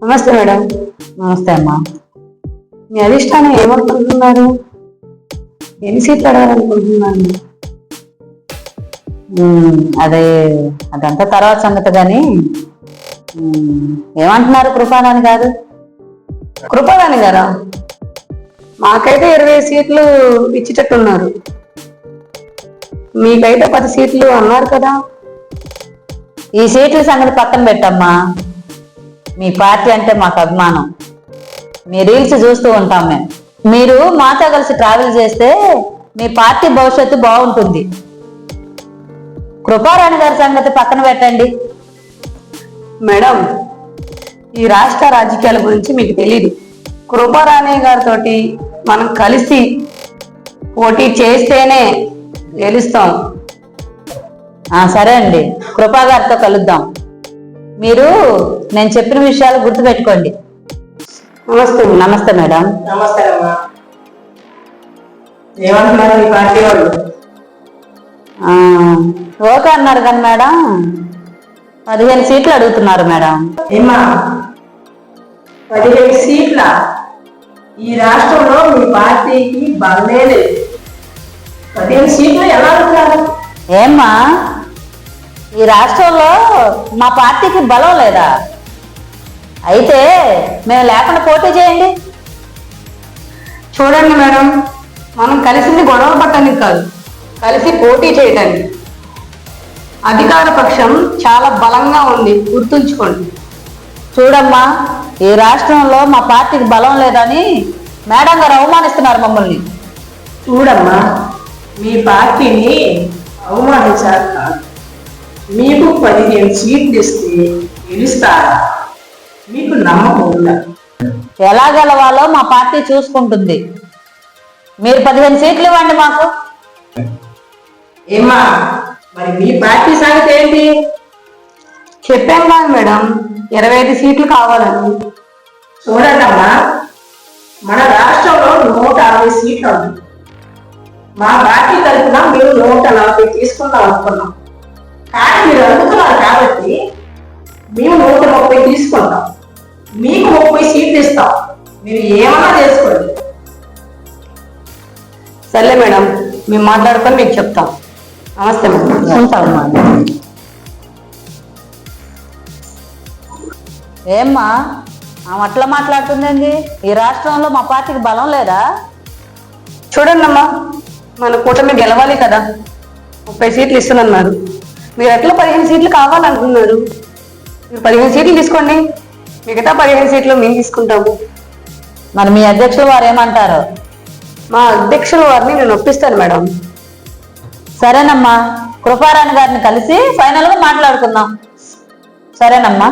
నమస్తే మేడం. నమస్తే అమ్మా. మీ అధిష్టానం ఏమనుకుంటున్నారు? ఎన్ని సీట్లు అడగాలనుకుంటున్నాను? అదంతా తర్వాత సంగతి గాని ఏమంటున్నారు కృపారాణి గారు? కృపారాణి గారా? మాకైతే 20 సీట్లు ఇచ్చేటట్టున్నారు. మీకైతే 10 సీట్లు అన్నారు కదా. ఈ సీట్ల సంగతి పక్కన పెట్టమ్మా. మీ పార్టీ అంటే మాకు అభిమానం. మీ రీల్స్ చూస్తూ ఉంటాం మేము. మీరు మాతో కలిసి ట్రావెల్ చేస్తే మీ పార్టీ భవిష్యత్తు బాగుంటుంది. కృపారాణి గారి సంగతి పక్కన పెట్టండి. మేడం, ఈ రాష్ట్ర రాజకీయాల గురించి మీకు తెలియదు. కృపారాణి గారితో మనం కలిసి పోటీ చేస్తేనే గెలుస్తాం. సరే అండి, కృపా గారితో కలుద్దాం. మీరు నేను చెప్పిన విషయాలు గుర్తుపెట్టుకోండి. నమస్తే. నమస్తే మేడం. నమస్తే అమ్మా. ఏమంటున్నారు మీ పార్టీ వాళ్ళు? ఓకే అన్నారు కానీ మేడం 15 సీట్లు అడుగుతున్నారు మేడం. ఏమ్మా 15 సీట్ల? ఈ రాష్ట్రంలో మీ పార్టీకి బలమే లేదు. 15 సీట్లు ఎలా అడుగుతున్నారు? ఏమ్మా ఈ రాష్ట్రంలో మా పార్టీకి బలం లేదా? అయితే మేము లేకుండా పోటీ చేయండి. చూడండి మేడం, మనం కలిసింది గొడవ పట్టడానికి కాదు, కలిసి పోటీ చేయడానికి. అధికార పక్షం చాలా బలంగా ఉంది, గుర్తుంచుకోండి. చూడమ్మా, ఈ రాష్ట్రంలో మా పార్టీకి బలం లేదని మేడం గారు అవమానిస్తున్నారు మమ్మల్ని. చూడమ్మా, మీ పార్టీని అవమానించారు కాదు, మీకు 15 సీట్లు ఇస్తే గెలుస్తారా? మీకు నమ్మకం ఉందా? ఎలా గెలవాలో మా పార్టీ చూసుకుంటుంది. మీరు 15 సీట్లు ఇవ్వండి మాకు. ఏమ్మా మరి మీ పార్టీ సంగతి ఏంటి? చెప్పాం కాదు మేడం 25 సీట్లు కావాలని. చూడండమ్మా, మన రాష్ట్రంలో 160 సీట్లు ఉన్నాయి. మా పార్టీ తరఫున మీరు 140 తీసుకుందాం అనుకున్నాం. కానీ మీరు అడుగుతున్నారు కాబట్టి మేము 130 తీసుకుంటాం. మీకు 30 సీట్లు ఇస్తాం. మీరు ఏమన్నా చేసుకోండి. సర్లే మేడం, మేము మాట్లాడుకొని మీకు చెప్తాం. నమస్తే మేడం. ఉంటామమ్మా. ఏమ్మా ఆమె అట్లా మాట్లాడుతుందండి? ఈ రాష్ట్రంలో మా పార్టీకి బలం లేదా? చూడండి అమ్మా, మన కూటమి గెలవాలి కదా, 30 సీట్లు ఇస్తున్నారు. మీరు ఎట్లా 15 సీట్లు కావాలనుకున్నారు? మీరు 15 సీట్లు తీసుకోండి, మిగతా 15 సీట్లు మేము తీసుకుంటాము. మరి మీ అధ్యక్షులు వారు ఏమంటారు? మా అధ్యక్షుల వారిని నేను ఒప్పిస్తాను మేడం. సరేనమ్మా, కృపారాణి గారిని కలిసి ఫైనల్ గా మాట్లాడుకుందాం. సరేనమ్మా.